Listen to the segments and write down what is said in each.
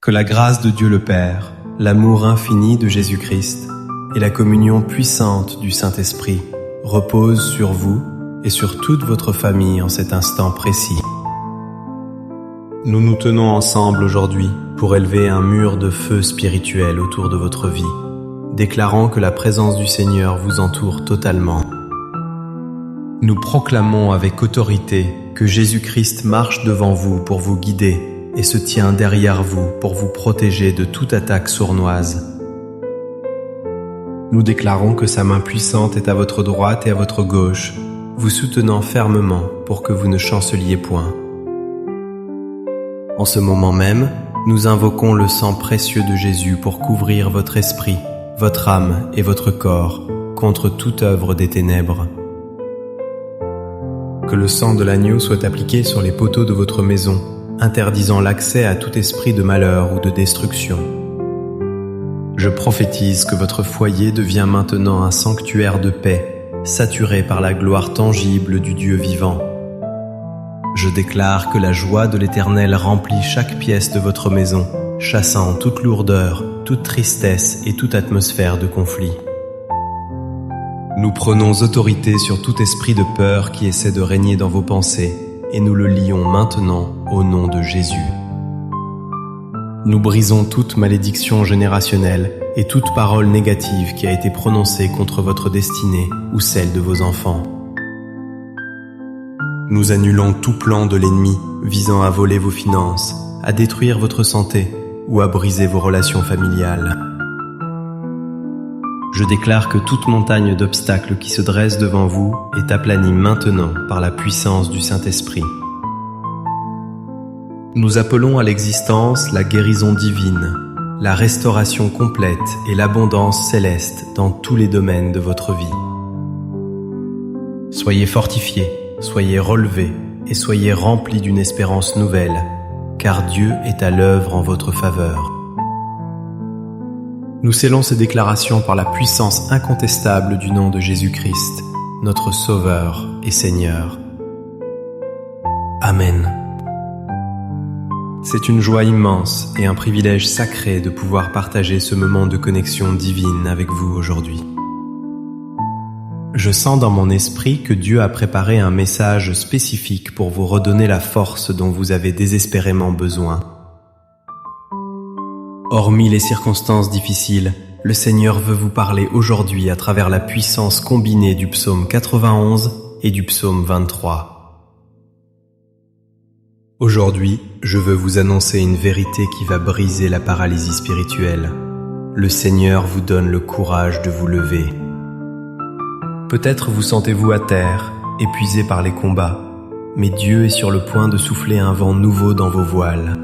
Que la grâce de Dieu le Père, l'amour infini de Jésus-Christ et la communion puissante du Saint-Esprit reposent sur vous et sur toute votre famille en cet instant précis. Nous nous tenons ensemble aujourd'hui pour élever un mur de feu spirituel autour de votre vie, déclarant que la présence du Seigneur vous entoure totalement. Nous proclamons avec autorité que Jésus-Christ marche devant vous pour vous guider et se tient derrière vous pour vous protéger de toute attaque sournoise. Nous déclarons que sa main puissante est à votre droite et à votre gauche, vous soutenant fermement pour que vous ne chanceliez point. En ce moment même, nous invoquons le sang précieux de Jésus pour couvrir votre esprit, votre âme et votre corps contre toute œuvre des ténèbres. Que le sang de l'agneau soit appliqué sur les poteaux de votre maison, interdisant l'accès à tout esprit de malheur ou de destruction. Je prophétise que votre foyer devient maintenant un sanctuaire de paix, saturé par la gloire tangible du Dieu vivant. Je déclare que la joie de l'Éternel remplit chaque pièce de votre maison, chassant toute lourdeur, toute tristesse et toute atmosphère de conflit. Nous prenons autorité sur tout esprit de peur qui essaie de régner dans vos pensées et nous le lions maintenant au nom de Jésus. Nous brisons toute malédiction générationnelle et toute parole négative qui a été prononcée contre votre destinée ou celle de vos enfants. Nous annulons tout plan de l'ennemi visant à voler vos finances, à détruire votre santé ou à briser vos relations familiales. Je déclare que toute montagne d'obstacles qui se dresse devant vous est aplanie maintenant par la puissance du Saint-Esprit. Nous appelons à l'existence la guérison divine, la restauration complète et l'abondance céleste dans tous les domaines de votre vie. Soyez fortifiés, soyez relevés et soyez remplis d'une espérance nouvelle, car Dieu est à l'œuvre en votre faveur. Nous scellons ces déclarations par la puissance incontestable du nom de Jésus-Christ, notre Sauveur et Seigneur. Amen. C'est une joie immense et un privilège sacré de pouvoir partager ce moment de connexion divine avec vous aujourd'hui. Je sens dans mon esprit que Dieu a préparé un message spécifique pour vous redonner la force dont vous avez désespérément besoin. Hormis les circonstances difficiles, le Seigneur veut vous parler aujourd'hui à travers la puissance combinée du psaume 91 et du psaume 23. Aujourd'hui, je veux vous annoncer une vérité qui va briser la paralysie spirituelle. Le Seigneur vous donne le courage de vous lever. Peut-être vous sentez-vous à terre, épuisé par les combats, mais Dieu est sur le point de souffler un vent nouveau dans vos voiles.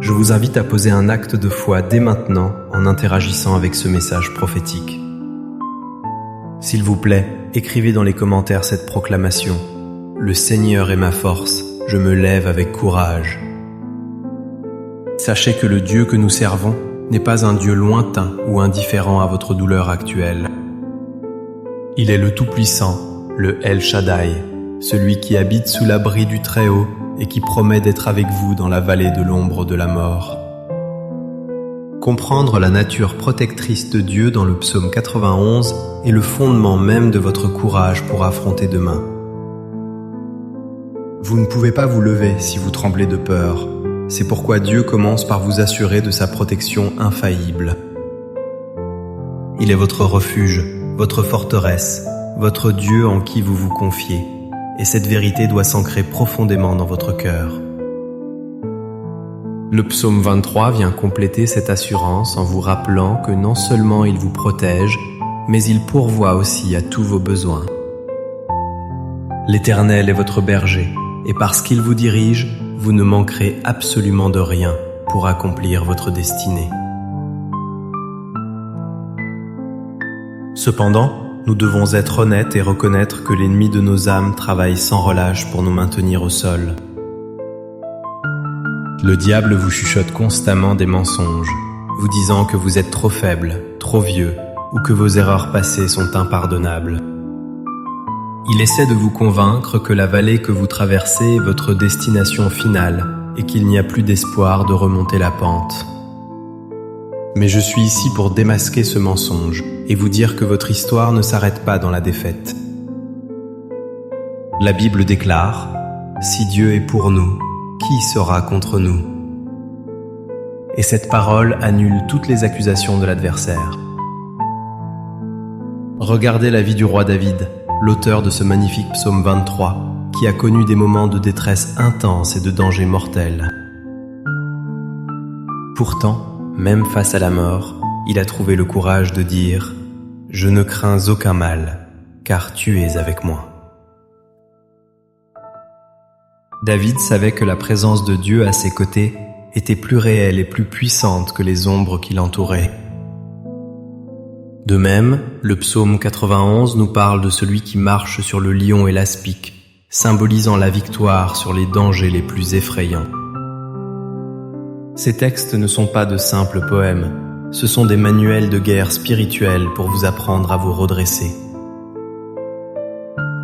Je vous invite à poser un acte de foi dès maintenant en interagissant avec ce message prophétique. S'il vous plaît, écrivez dans les commentaires cette proclamation. Le Seigneur est ma force, je me lève avec courage. Sachez que le Dieu que nous servons n'est pas un Dieu lointain ou indifférent à votre douleur actuelle. Il est le Tout-Puissant, le El Shaddai, celui qui habite sous l'abri du Très-Haut et qui promet d'être avec vous dans la vallée de l'ombre de la mort. Comprendre la nature protectrice de Dieu dans le psaume 91 est le fondement même de votre courage pour affronter demain. Vous ne pouvez pas vous lever si vous tremblez de peur. C'est pourquoi Dieu commence par vous assurer de sa protection infaillible. Il est votre refuge, votre forteresse, votre Dieu en qui vous vous confiez. Et cette vérité doit s'ancrer profondément dans votre cœur. Le psaume 23 vient compléter cette assurance en vous rappelant que non seulement il vous protège, mais il pourvoit aussi à tous vos besoins. L'Éternel est votre berger, et parce qu'il vous dirige, vous ne manquerez absolument de rien pour accomplir votre destinée. Cependant, nous devons être honnêtes et reconnaître que l'ennemi de nos âmes travaille sans relâche pour nous maintenir au sol. Le diable vous chuchote constamment des mensonges, vous disant que vous êtes trop faible, trop vieux, ou que vos erreurs passées sont impardonnables. Il essaie de vous convaincre que la vallée que vous traversez est votre destination finale et qu'il n'y a plus d'espoir de remonter la pente. Mais je suis ici pour démasquer ce mensonge et vous dire que votre histoire ne s'arrête pas dans la défaite. La Bible déclare « Si Dieu est pour nous, qui sera contre nous ?» Et cette parole annule toutes les accusations de l'adversaire. Regardez la vie du roi David, l'auteur de ce magnifique psaume 23, qui a connu des moments de détresse intense et de danger mortel. Pourtant, même face à la mort, il a trouvé le courage de dire « Je ne crains aucun mal, car tu es avec moi ». David savait que la présence de Dieu à ses côtés était plus réelle et plus puissante que les ombres qui l'entouraient. De même, le psaume 91 nous parle de celui qui marche sur le lion et l'aspic, symbolisant la victoire sur les dangers les plus effrayants. Ces textes ne sont pas de simples poèmes, ce sont des manuels de guerre spirituelle pour vous apprendre à vous redresser.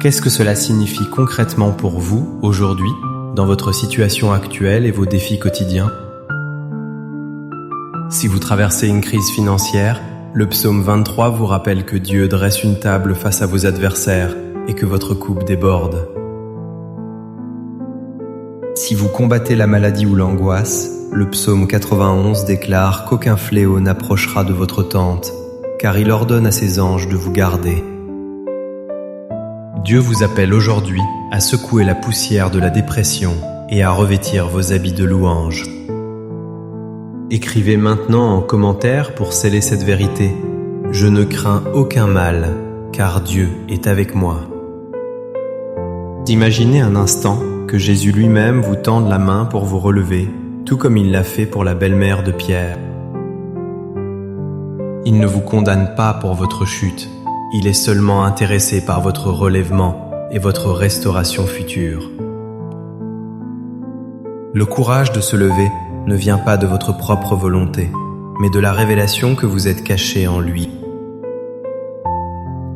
Qu'est-ce que cela signifie concrètement pour vous, aujourd'hui, dans votre situation actuelle et vos défis quotidiens? Si vous traversez une crise financière, le psaume 23 vous rappelle que Dieu dresse une table face à vos adversaires et que votre coupe déborde. Si vous combattez la maladie ou l'angoisse, le psaume 91 déclare qu'aucun fléau n'approchera de votre tente, car il ordonne à ses anges de vous garder. Dieu vous appelle aujourd'hui à secouer la poussière de la dépression et à revêtir vos habits de louange. Écrivez maintenant en commentaire pour sceller cette vérité. Je ne crains aucun mal, car Dieu est avec moi. Imaginez un instant que Jésus lui-même vous tende la main pour vous relever, tout comme il l'a fait pour la belle-mère de Pierre. Il ne vous condamne pas pour votre chute. Il est seulement intéressé par votre relèvement et votre restauration future. Le courage de se lever ne vient pas de votre propre volonté, mais de la révélation que vous êtes caché en lui.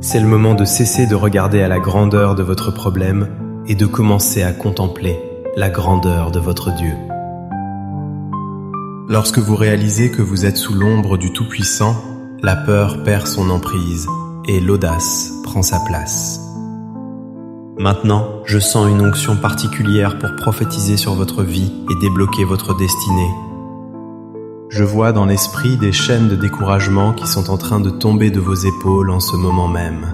C'est le moment de cesser de regarder à la grandeur de votre problème et de commencer à contempler la grandeur de votre Dieu. Lorsque vous réalisez que vous êtes sous l'ombre du Tout-Puissant, la peur perd son emprise et l'audace prend sa place. Maintenant, je sens une onction particulière pour prophétiser sur votre vie et débloquer votre destinée. Je vois dans l'esprit des chaînes de découragement qui sont en train de tomber de vos épaules en ce moment même.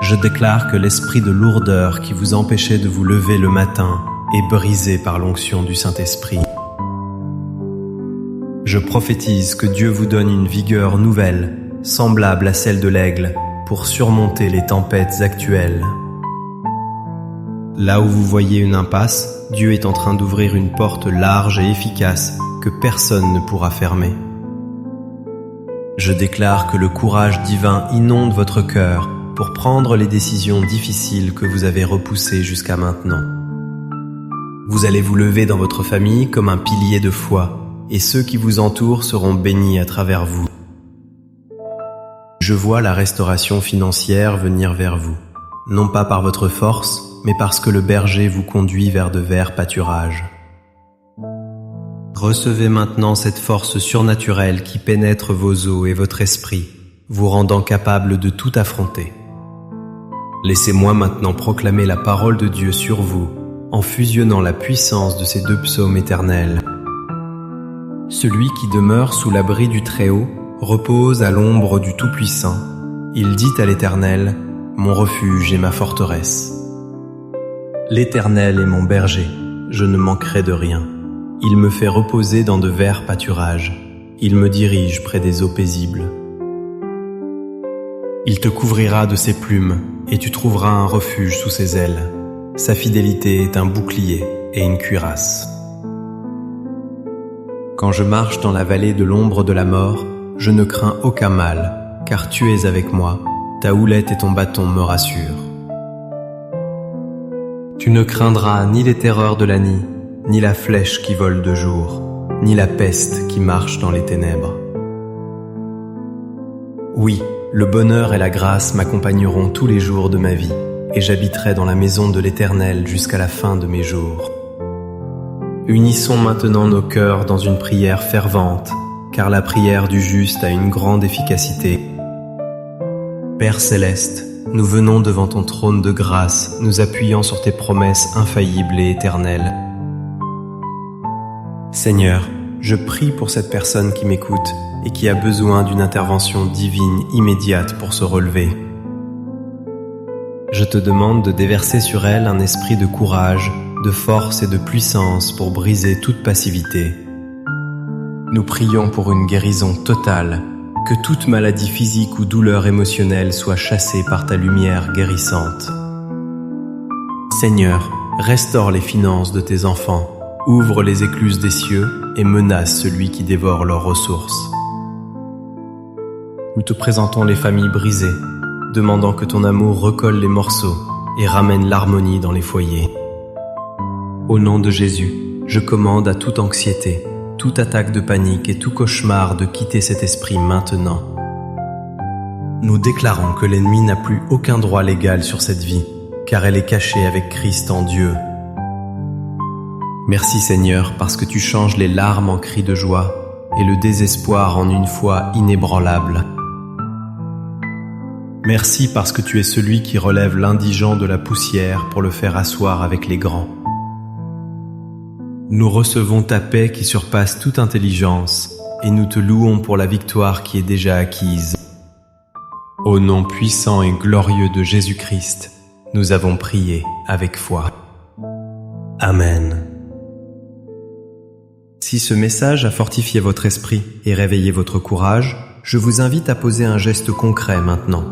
Je déclare que l'esprit de lourdeur qui vous empêchait de vous lever le matin est brisé par l'onction du Saint-Esprit. Je prophétise que Dieu vous donne une vigueur nouvelle, semblable à celle de l'aigle, pour surmonter les tempêtes actuelles. Là où vous voyez une impasse, Dieu est en train d'ouvrir une porte large et efficace que personne ne pourra fermer. Je déclare que le courage divin inonde votre cœur pour prendre les décisions difficiles que vous avez repoussées jusqu'à maintenant. Vous allez vous lever dans votre famille comme un pilier de foi, et ceux qui vous entourent seront bénis à travers vous. Je vois la restauration financière venir vers vous, non pas par votre force, mais parce que le berger vous conduit vers de verts pâturages. Recevez maintenant cette force surnaturelle qui pénètre vos os et votre esprit, vous rendant capable de tout affronter. Laissez-moi maintenant proclamer la parole de Dieu sur vous, en fusionnant la puissance de ces deux psaumes éternels. Celui qui demeure sous l'abri du Très-Haut repose à l'ombre du Tout-Puissant. Il dit à l'Éternel, « Mon refuge et ma forteresse. » L'Éternel est mon berger, je ne manquerai de rien. Il me fait reposer dans de verts pâturages. Il me dirige près des eaux paisibles. Il te couvrira de ses plumes, et tu trouveras un refuge sous ses ailes. Sa fidélité est un bouclier et une cuirasse. Quand je marche dans la vallée de l'ombre de la mort, je ne crains aucun mal, car tu es avec moi, ta houlette et ton bâton me rassurent. Tu ne craindras ni les terreurs de la nuit, ni la flèche qui vole de jour, ni la peste qui marche dans les ténèbres. Oui, le bonheur et la grâce m'accompagneront tous les jours de ma vie, et j'habiterai dans la maison de l'Éternel jusqu'à la fin de mes jours. Unissons maintenant nos cœurs dans une prière fervente, car la prière du juste a une grande efficacité. Père céleste, nous venons devant ton trône de grâce, nous appuyant sur tes promesses infaillibles et éternelles. Seigneur, je prie pour cette personne qui m'écoute et qui a besoin d'une intervention divine immédiate pour se relever. Je te demande de déverser sur elle un esprit de courage, de force et de puissance pour briser toute passivité. Nous prions pour une guérison totale, que toute maladie physique ou douleur émotionnelle soit chassée par ta lumière guérissante. Seigneur, restaure les finances de tes enfants, ouvre les écluses des cieux et menace celui qui dévore leurs ressources. Nous te présentons les familles brisées, demandant que ton amour recolle les morceaux et ramène l'harmonie dans les foyers. Au nom de Jésus, je commande à toute anxiété, toute attaque de panique et tout cauchemar de quitter cet esprit maintenant. Nous déclarons que l'ennemi n'a plus aucun droit légal sur cette vie, car elle est cachée avec Christ en Dieu. Merci Seigneur, parce que tu changes les larmes en cris de joie et le désespoir en une foi inébranlable. Merci parce que tu es celui qui relève l'indigent de la poussière pour le faire asseoir avec les grands. Nous recevons ta paix qui surpasse toute intelligence et nous te louons pour la victoire qui est déjà acquise. Au nom puissant et glorieux de Jésus-Christ, nous avons prié avec foi. Amen. Si ce message a fortifié votre esprit et réveillé votre courage, je vous invite à poser un geste concret maintenant.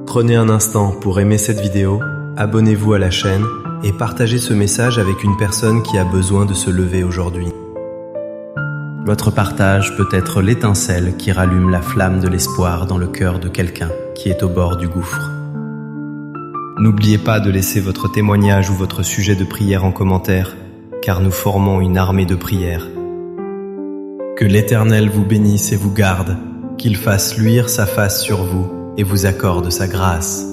Prenez un instant pour aimer cette vidéo, abonnez-vous à la chaîne et partagez ce message avec une personne qui a besoin de se lever aujourd'hui. Votre partage peut être l'étincelle qui rallume la flamme de l'espoir dans le cœur de quelqu'un qui est au bord du gouffre. N'oubliez pas de laisser votre témoignage ou votre sujet de prière en commentaire, car nous formons une armée de prières. Que l'Éternel vous bénisse et vous garde, qu'il fasse luire sa face sur vous et vous accorde sa grâce.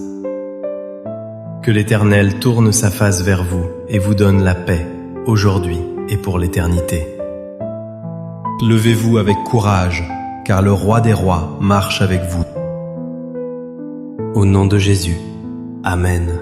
Que l'Éternel tourne sa face vers vous et vous donne la paix, aujourd'hui et pour l'éternité. Levez-vous avec courage, car le Roi des rois marche avec vous. Au nom de Jésus, Amen.